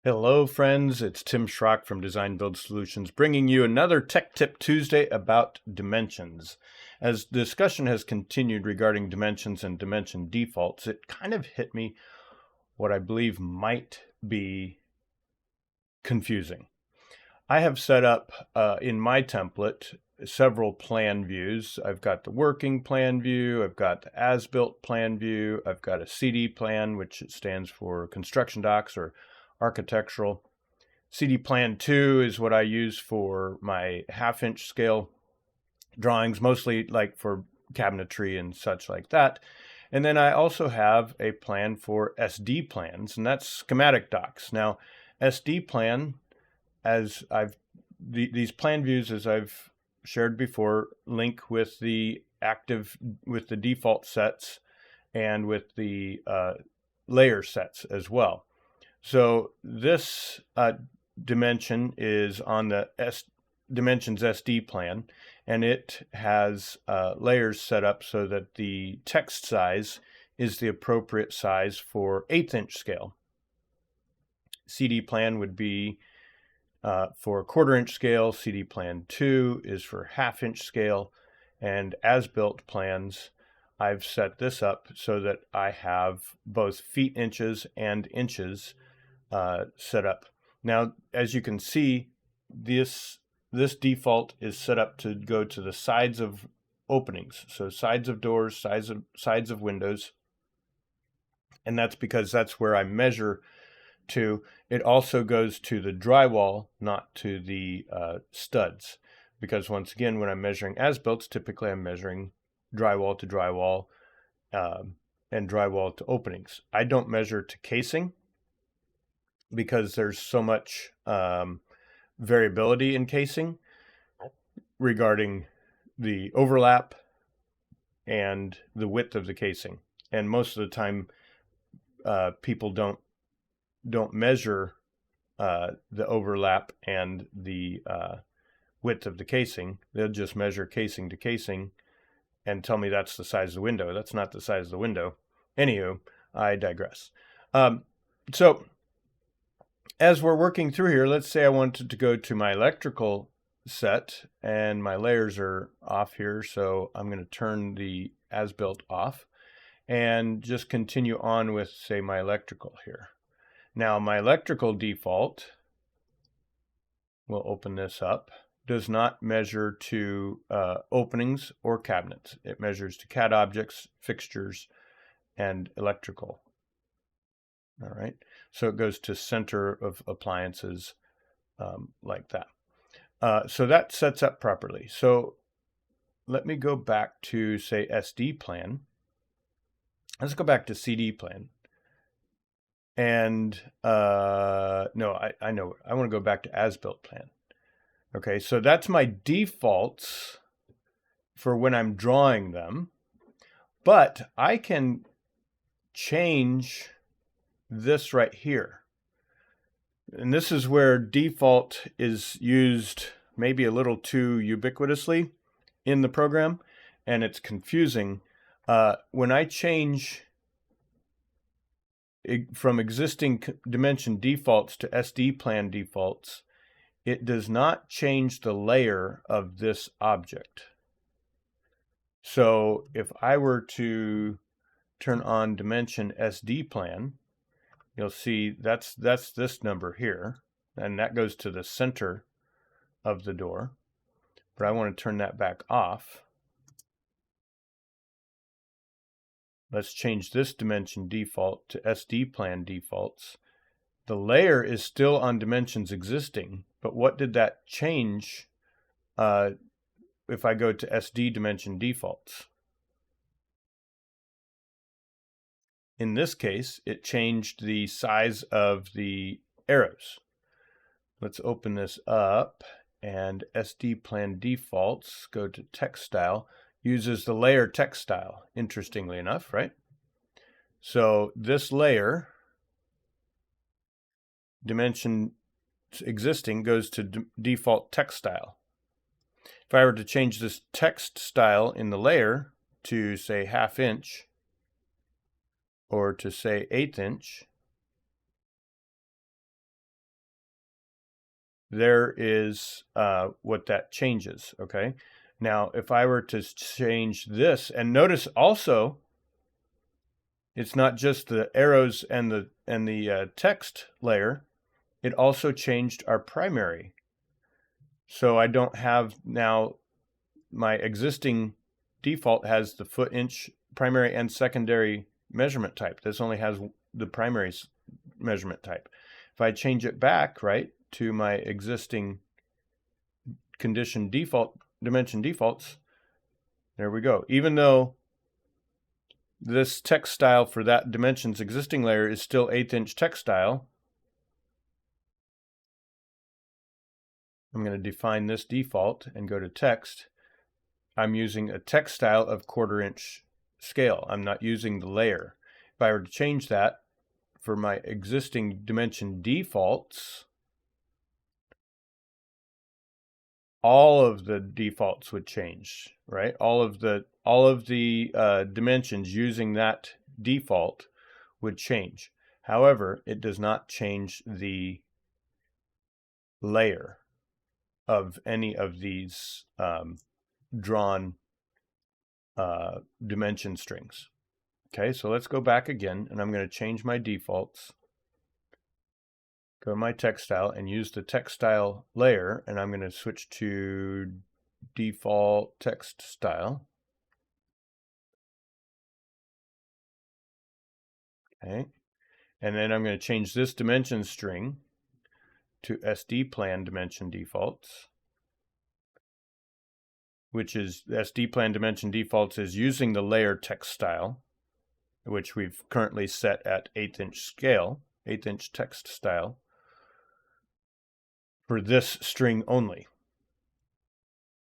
Hello, friends. It's Tim Schrock from Design Build Solutions, bringing you another Tech Tip Tuesday about dimensions. As discussion has continued regarding dimensions and dimension defaults, it kind of hit me what I believe might be confusing. I have set up in my template several plan views. I've got the working plan view, I've got the as-built plan view, I've got a CD plan, which stands for construction docs or architectural. CD Plan 2 is what I use for my half-inch scale drawings, mostly like for cabinetry and such like that. And then I also have a plan for SD plans, and that's schematic docs. Now, SD plan, as these plan views, as I've shared before, link with the default sets and with the layer sets as well. So this dimension is on the Dimensions SD plan, and it has layers set up so that the text size is the appropriate size for 1/8 inch scale. CD plan would be for 1/4 inch scale. CD plan 2 is for 1/2 inch scale, and as built plans, I've set this up so that I have both feet inches and inches set up. Now, as you can see, this default is set up to go to the sides of openings, so sides of doors, sides of windows, and that's because that's where I measure to. It also goes to the drywall, not to the studs, because once again, when I'm measuring as-builts, typically I'm measuring drywall to drywall and drywall to openings. I don't measure to casing because there's so much variability in casing regarding the overlap and the width of the casing. And most of the time, people don't measure the overlap and the width of the casing. They'll just measure casing to casing and tell me that's the size of the window. That's not the size of the window. Anywho, I digress. So as we're working through here, let's say I wanted to go to my electrical set and my layers are off here. So I'm going to turn the as-built off and just continue on with, say, my electrical here. Now, my electrical default, we'll open this up, does not measure to openings or cabinets. It measures to CAD objects, fixtures, and electrical. All right, so it goes to center of appliances like that. So that sets up properly. So let me go back to, say, SD plan. Let's go back to CD plan. And no, I know, I want to go back to as-built plan. Okay, so that's my defaults for when I'm drawing them, but I can change this right here. And this is where default is used maybe a little too ubiquitously in the program, and it's confusing. When I change from existing dimension defaults to SD plan defaults, it does not change the layer of this object. So if I were to turn on dimension SD plan, you'll see that's this number here, and that goes to the center of the door. But I want to turn that back off. Let's change this dimension default to SD plan defaults. The layer is still on dimensions existing, but what did that change if I go to SD dimension defaults? In this case, it changed the size of the arrows. Let's open this up, and SD plan defaults, go to text style, uses the layer text style, interestingly enough, right? So this layer, dimension existing, goes to default text style. If I were to change this text style in the layer to, say, 1/2 inch, or to, say, 1/8 inch, there is what that changes, okay? Now, if I were to change this, and notice also, it's not just the arrows and the text layer, it also changed our primary. So I don't have now, my existing default has the foot inch primary and secondary measurement type. This only has the primary measurement type. If I change it back, right, to my existing condition default, dimension defaults, there we go. Even though this text style for that dimension's existing layer is still 1/8 inch text style, I'm going to define this default and go to text. I'm using a text style of 1/4 inch scale. I'm not using the layer. If I were to change that for my existing dimension defaults, all of the defaults would change, right? All of the dimensions using that default would change. However, it does not change the layer of any of these drawn dimension strings. Okay, so let's go back again, and I'm going to change my defaults. Go to my text style and use the text style layer, and I'm going to switch to default text style. Okay, and then I'm going to change this dimension string to SD plan dimension defaults, which is SD plan dimension defaults is using the layer text style, which we've currently set at 1/8 inch scale, 1/8 inch text style, for this string only.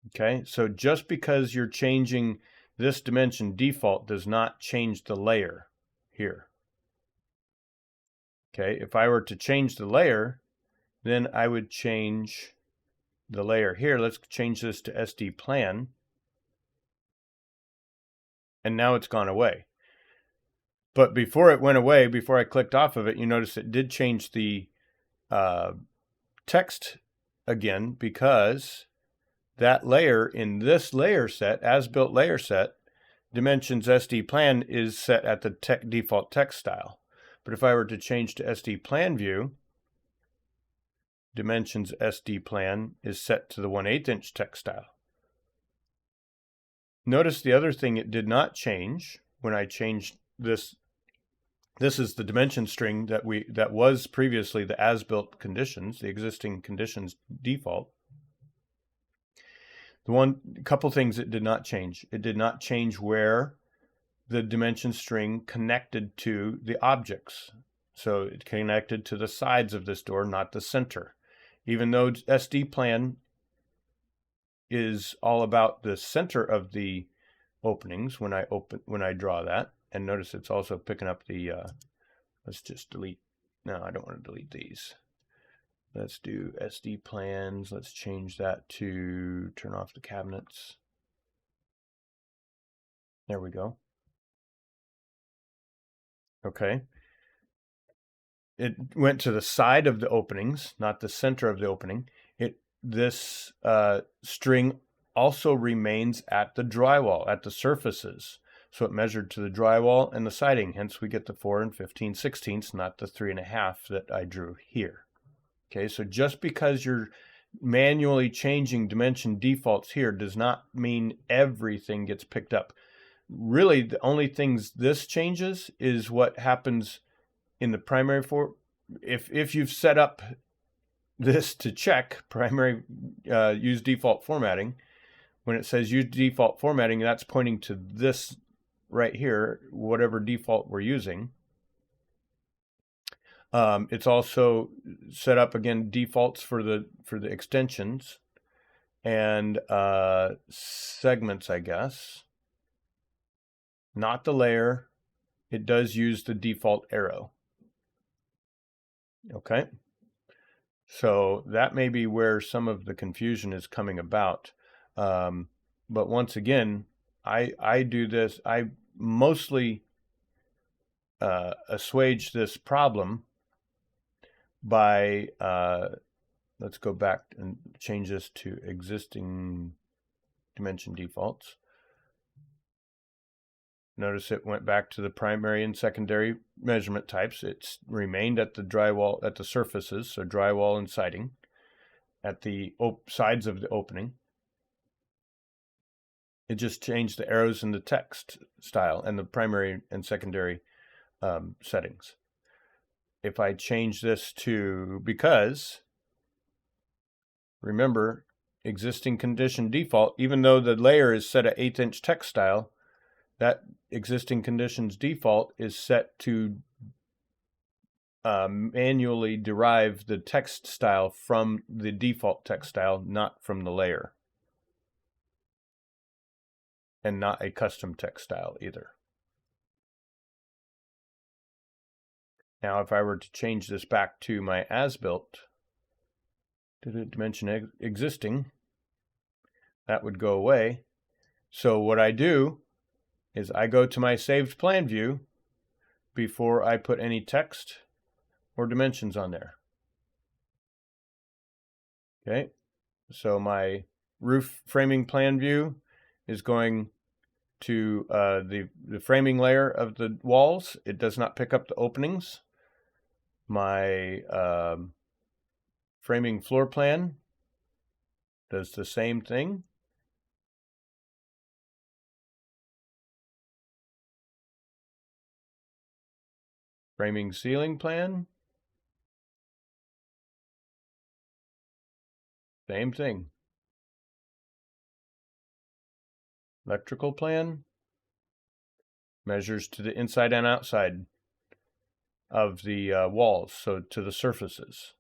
Okay, so just because you're changing this dimension default does not change the layer here. Okay, if I were to change the layer, then I would change the layer here. Let's change this to SD plan. And now it's gone away. But before it went away, before I clicked off of it, you notice it did change the text again, because that layer in this layer set, as built layer set, dimensions SD plan is set at the default text style. But if I were to change to SD plan view, dimensions SD plan is set to the 1/8 inch text style. Notice the other thing it did not change when I changed this. This is the dimension string that was previously the as-built conditions, the existing conditions default. Couple things it did not change. It did not change where the dimension string connected to the objects. So it connected to the sides of this door, not the center. Even though SD plan is all about the center of the openings when I draw that. And notice it's also picking up the, let's just delete, no, I don't want to delete these. Let's do SD plans. Let's change that to turn off the cabinets. There we go. Okay. It went to the side of the openings, not the center of the opening. This string also remains at the drywall, at the surfaces. So it measured to the drywall and the siding. Hence we get the 4 15/16, not the 3.5 that I drew here. Okay, so just because you're manually changing dimension defaults here does not mean everything gets picked up. Really, the only things this changes is what happens in the primary if you've set up this to check primary use default formatting, when it says use default formatting, that's pointing to this right here, whatever default we're using. It's also set up again defaults for the extensions and segments, I guess. Not the layer. It does use the default arrow. Okay. So that may be where some of the confusion is coming about. But once again, I do this. I mostly assuage this problem by let's go back and change this to existing dimension defaults. Notice it went back to the primary and secondary measurement types. It's remained at the drywall, at the surfaces, so drywall and siding, at the sides of the opening. It just changed the arrows and the text style and the primary and secondary settings. If I change this to, because remember, existing condition default, even though the layer is set at 1/8 inch text style, that existing conditions default is set to manually derive the text style from the default text style, not from the layer. And not a custom text style either. Now, if I were to change this back to my as-built dimension existing, that would go away. So what I do is I go to my saved plan view before I put any text or dimensions on there. Okay, so my roof framing plan view is going to the framing layer of the walls. It does not pick up the openings. My framing floor plan does the same thing. Framing ceiling plan, same thing. Electrical plan measures to the inside and outside of the walls, so to the surfaces.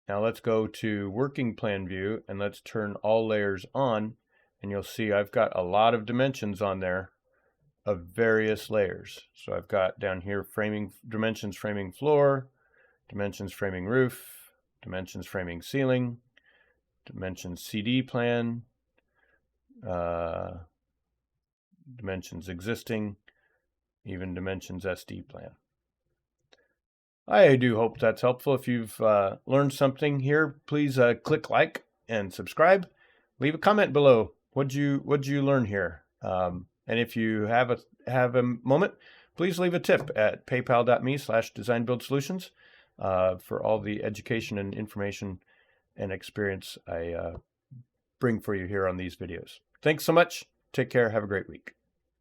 Now let's go to working plan view and let's turn all layers on, and you'll see I've got a lot of dimensions on there of various layers. So I've got down here framing dimensions, framing floor, dimensions framing roof, dimensions framing ceiling, dimensions CD plan, dimensions existing, even dimensions SD plan. I do hope that's helpful. If you've learned something here, please click like and subscribe. Leave a comment below. What'd you learn here? And if you have a moment, please leave a tip at paypal.me/designbuildsolutions for all the education and information and experience I bring for you here on these videos. Thanks so much. Take care. Have a great week.